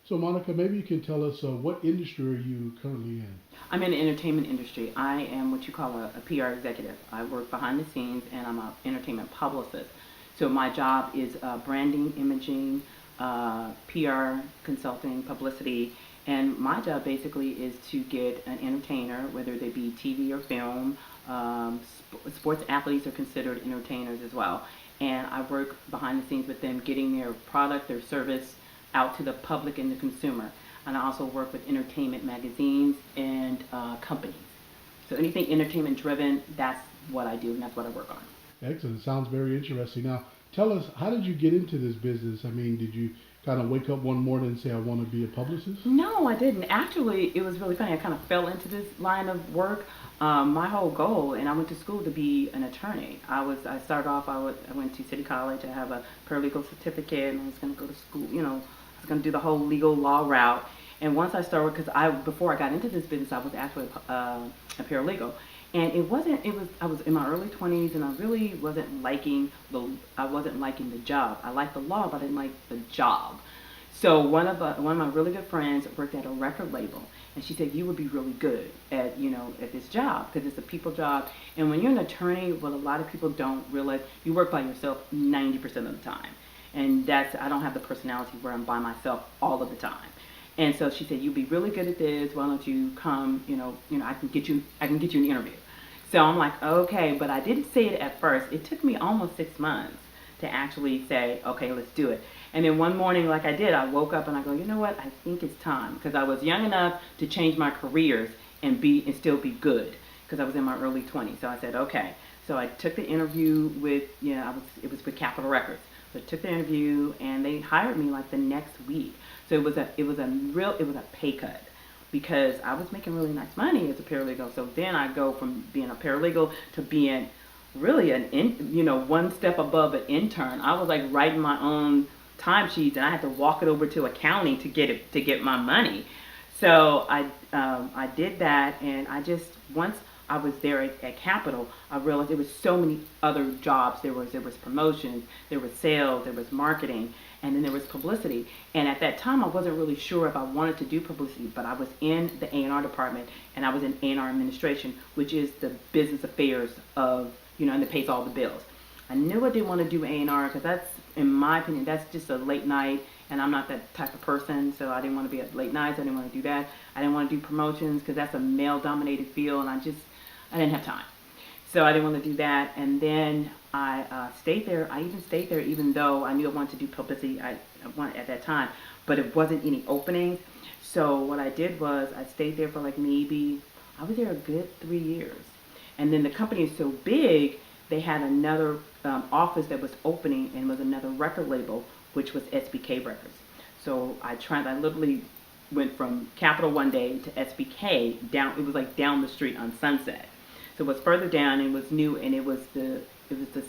So, Monica, maybe you can tell us what industry are you currently in? I'm in the entertainment industry. I am what you call a PR executive. I work behind the scenes and I'm an entertainment publicist. So my job is branding, imaging, PR, consulting, publicity, and my job basically is to get an entertainer, whether they be TV or film. Sports athletes are considered entertainers as well, and I work behind the scenes with them, getting their product, their service out to the public and the consumer. And I also work with entertainment magazines and companies. So anything entertainment driven, that's what I do and that's what I work on. Excellent. Sounds very interesting. Now, tell us, how did you get into this business? I mean, did you kind of wake up one morning and say, I want to be a publicist? No, I didn't. Actually, it was really funny. I kind of fell into this line of work. My whole goal, and I went to school to be an attorney. I started off, I went to City College. I have a paralegal certificate, and I was going to go to school, I was going to do the whole legal law route. And once I started, because before I got into this business, I was actually a paralegal. And I was in my early 20s, and I really I wasn't liking the job. I liked the law, but I didn't like the job. So one of my really good friends worked at a record label, and she said you would be really good at this job because it's a people job. And when you're an attorney, what a lot of people don't realize, you work by yourself 90% of the time, and I don't have the personality where I'm by myself all of the time. And so she said you'd be really good at this. Why don't you come? I can get you an interview. So I'm like, okay, but I didn't say it at first. It took me almost 6 months to actually say, okay, let's do it. And then one morning, like I did, I woke up and I go, you know what? I think it's time because I was young enough to change my careers and still be good because I was in my early 20s. So I said, okay. So I took the interview with, it was with Capitol Records. So I took the interview and they hired me like the next week. So it was a pay cut because I was making really nice money as a paralegal. So then I go from being a paralegal to being really one step above an intern. I was like writing my own timesheets and I had to walk it over to accounting to get my money. So I did that, and once I was there at Capitol, I realized there was so many other jobs. There was promotions, there was sales, there was marketing, and then there was publicity. And at that time, I wasn't really sure if I wanted to do publicity, but I was in the A&R department, and I was in A&R administration, which is the business affairs of, and it pays all the bills. I knew I didn't want to do A&R because that's, in my opinion, that's just a late night, and I'm not that type of person, so I didn't want to be at late nights. I didn't want to do that. I didn't want to do promotions because that's a male-dominated field, and I didn't have time. So I didn't want to do that, and then I stayed there. I even stayed there even though I knew I wanted to do publicity I wanted at that time, but it wasn't any openings. So what I did was I stayed there for like I was there a good 3 years. And then the company is so big, they had another office that was opening and was another record label, which was SBK Records. So I literally went from Capitol one day to SBK down. It was like down the street on Sunset. So it was further down and it was new, and it was the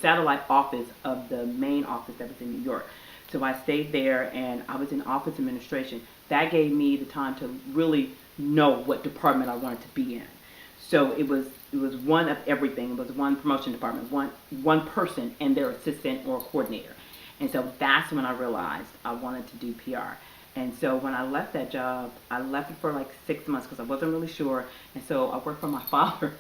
satellite office of the main office that was in New York. So I stayed there and I was in office administration. That gave me the time to really know what department I wanted to be in. So it was one of everything. It was one promotion department, one person and their assistant or coordinator. And so that's when I realized I wanted to do PR. And so when I left that job, I left it for like 6 months because I wasn't really sure. And so I worked for my father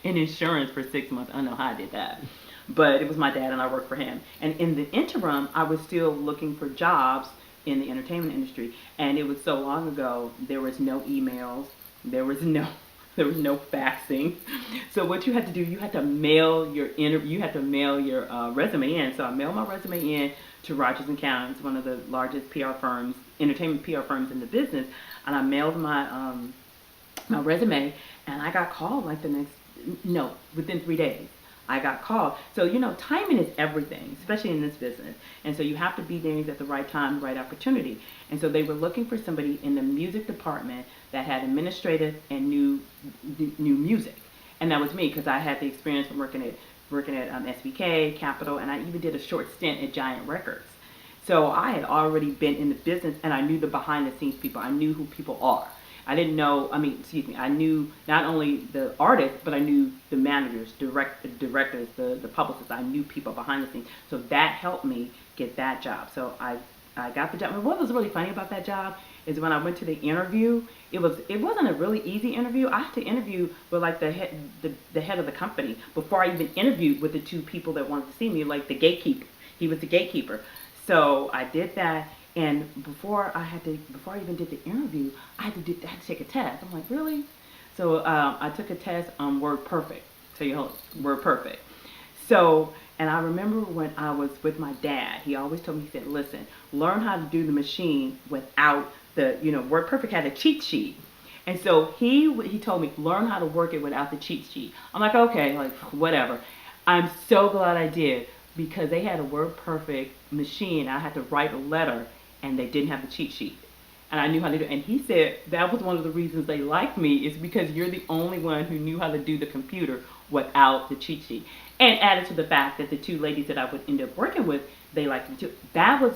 in insurance for 6 months. I don't know how I did that. But it was my dad and I worked for him. And in the interim, I was still looking for jobs in the entertainment industry. And it was so long ago, there was no emails. There was no faxing. So what you had to do, you had to mail your resume in. So I mailed my resume in to Rogers and County, one of the largest PR firms, entertainment PR firms in the business, and I mailed my resume, and I got called like within 3 days. I got called. So, timing is everything, especially in this business. And so you have to be there at the right time, the right opportunity. And so they were looking for somebody in the music department that had administrative and knew music. And that was me because I had the experience from working at SBK, Capitol, and I even did a short stint at Giant Records. So I had already been in the business, and I knew the behind the scenes people. I knew who people are. I didn't know, I mean, excuse me, I knew not only the artists, but I knew the managers, directors, the publicists. I knew people behind the scenes. So that helped me get that job. So I got the job. And what was really funny about that job is when I went to the interview, it wasn't a really easy interview. I had to interview with like the head of the company before I even interviewed with the two people that wanted to see me, like the gatekeeper. He was the gatekeeper. So I did that, and before I even did the interview, I had to take a test. I'm like, really? So I took a test on Word Perfect. So you hold Word Perfect. So, and I remember when I was with my dad, he always told me, he said, listen, learn how to do the machine without Word Perfect had a cheat sheet. And so he told me, learn how to work it without the cheat sheet. I'm like, okay, like whatever. I'm so glad I did, because they had a Word Perfect machine. I had to write a letter, and they didn't have the cheat sheet. And I knew how to do it. And he said that was one of the reasons they liked me, is because you're the only one who knew how to do the computer without the cheat sheet. And added to the fact that the two ladies that I would end up working with, they liked me too. That was,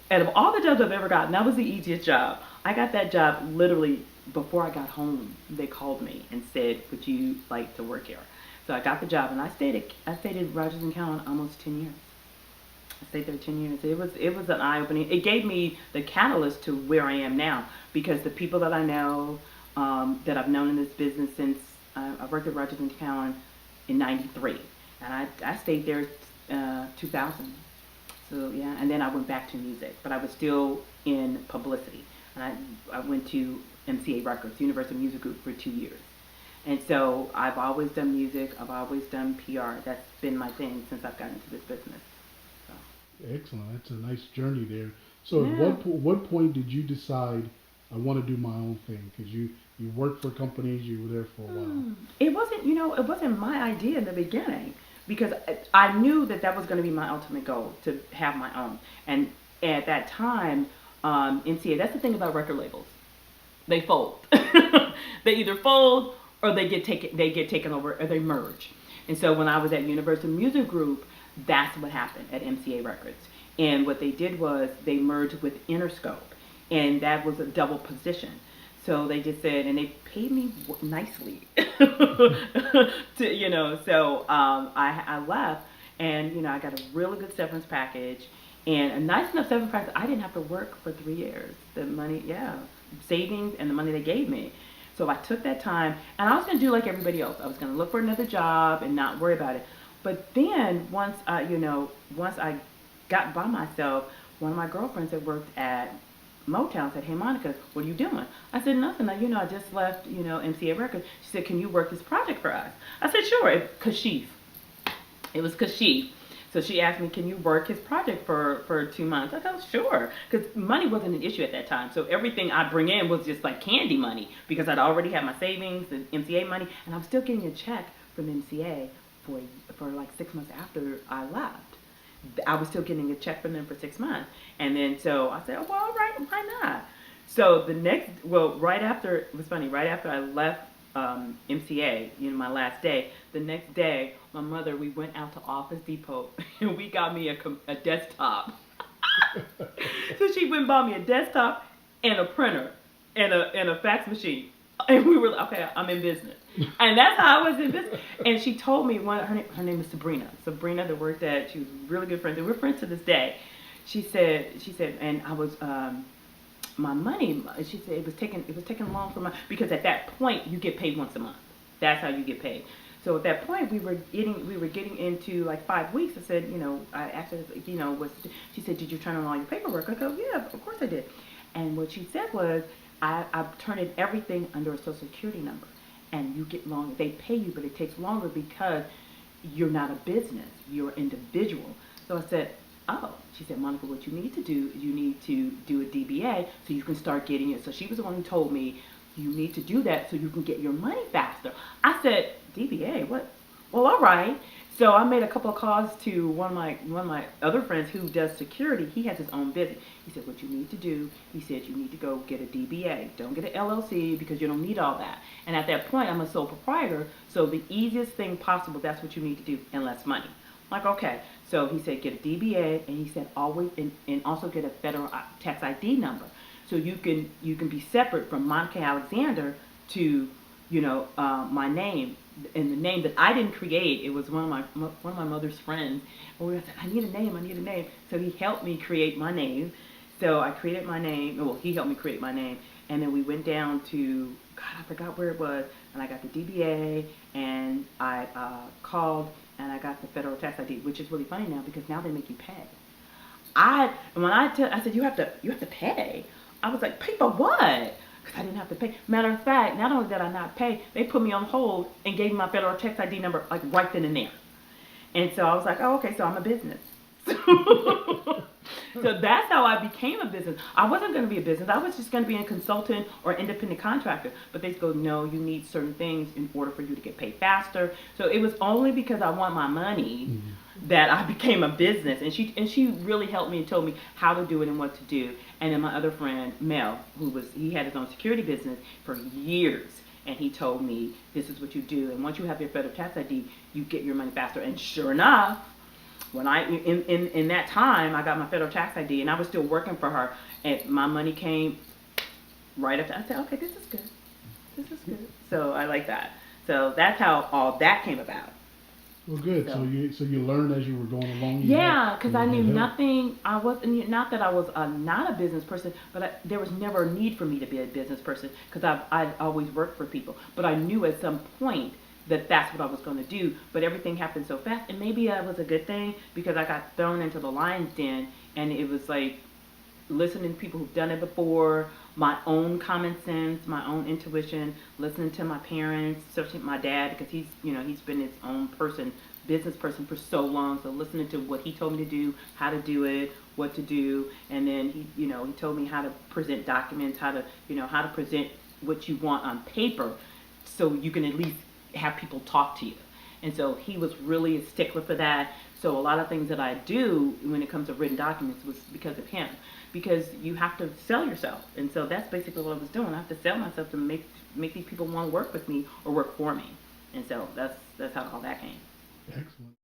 out of all the jobs I've ever gotten, that was the easiest job. I got that job literally before I got home. They called me and said, would you like to work here? So I got the job, and I stayed at Rogers & Cowan almost 10 years. I stayed there 10 years. It was an eye-opening. It gave me the catalyst to where I am now, because the people that I know, that I've known in this business since I worked at Rogers & Cowan in '93, and I stayed there 2000. So yeah, and then I went back to music, but I was still in publicity, and I went to MCA Records, Universal Music Group, for 2 years. And so I've always done music. I've always done PR. That's been my thing since I've gotten into this business. So. Excellent. That's a nice journey there. So Yeah. at what point did you decide I want to do my own thing? Because you worked for companies, you were there for a while. It wasn't my idea in the beginning, because I knew that was going to be my ultimate goal, to have my own. And at that time, MCA, that's the thing about record labels. They fold. They either fold or they get taken over, or they merge. And so when I was at Universal Music Group, that's what happened at MCA Records. And what they did was they merged with Interscope, and that was a double position. So they just said, and they paid me nicely, So I left, and I got a really good severance package, and a nice enough severance package. I didn't have to work for 3 years. The money, savings and the money they gave me. So I took that time, and I was going to do like everybody else. I was going to look for another job and not worry about it. But then once I got by myself, one of my girlfriends that worked at Motown said, "Hey Monica, what are you doing?" I said, "Nothing. I just left MCA Records." She said, "Can you work this project for us?" I said, "Sure." Kashif. It was Kashif. So she asked me, "Can you work his project for 2 months?" I go, "Sure," because money wasn't an issue at that time. So everything I bring in was just like candy money, because I'd already had my savings, the MCA money, and I'm still getting a check from MCA for like 6 months after I left. I was still getting a check from them for 6 months, and then so I said, "Oh, well, all right, why not?" So right after, it was funny. Right after I left MCA, my last day, the next day, my mother, we went out to Office Depot and we got me a desktop. So she went and bought me a desktop and a printer and a fax machine. And we were like, okay, I'm in business. And that's how I was in business. And she told me, her name is Sabrina. Sabrina that worked she was really good friends. And we're friends to this day. She said, and I was, my money, she said it was taking long for because at that point you get paid once a month. That's how you get paid. So at that point we were getting into like 5 weeks. I said, I asked her, she said, "Did you turn in all your paperwork?" I go, "Yeah, of course I did." And what she said was, I've turned in everything under a social security number, and you get longer. They pay you, but it takes longer because you're not a business, you're an individual. So I said, "Oh," she said, "Monica, what you need to do, you need to do a DBA so you can start getting it." So she was the one who told me, "You need to do that so you can get your money faster." I said, "DBA, what?" Well, all right. So I made a couple of calls to one of my other friends who does security. He has his own business. He said, "What you need to do," he said, "you need to go get a DBA. Don't get an LLC because you don't need all that." And at that point, I'm a sole proprietor, so the easiest thing possible, that's what you need to do, and less money. Like, okay. So he said get a DBA, and he said always and also get a federal tax ID number, so you can be separate from Monica Alexander to my name. And the name that I didn't create, it was one of my mother's friends. And we were like, I need a name. So he helped me create my name. So I created my name. Well, he helped me create my name. And then we went down to, God, I forgot where it was. And I got the DBA, and I called, and I got the federal tax ID, which is really funny now because now they make you pay. I said you have to pay. I was like, pay for what? Because I didn't have to pay. Matter of fact, not only did I not pay, they put me on hold and gave me my federal tax ID number like right then and there. And so I was like, oh, okay, so I'm a business. So that's how I became a business. I wasn't going to be a business. I was just going to be a consultant or independent contractor. But they go, no, you need certain things in order for you to get paid faster. So it was only because I want my money that I became a business. And she really helped me and told me how to do it and what to do. And then my other friend, Mel, he had his own security business for years. And he told me, this is what you do. And once you have your federal tax ID, you get your money faster. And sure enough, when in that time, I got my federal tax ID, and I was still working for her, and my money came right after. I said, okay, this is good. This is good. So I like that. So that's how all that came about. Well, good. So you learned as you were going along. Yeah, because I knew nothing. I wasn't, not that I was not a business person, but there was never a need for me to be a business person because I'd always worked for people. But I knew at some point that's what I was going to do, but everything happened so fast, and maybe that was a good thing because I got thrown into the lion's den, and it was like listening to people who've done it before, my own common sense, my own intuition, listening to my parents, especially my dad, because he's been his own business person for so long, so listening to what he told me to do, how to do it, what to do, and then he told me how to present documents, how to present what you want on paper, so you can at least have people talk to you. And so he was really a stickler for that. So a lot of things that I do when it comes to written documents was because of him. Because you have to sell yourself. And so that's basically what I was doing. I have to sell myself to make these people want to work with me or work for me. And so that's how all that came. Excellent.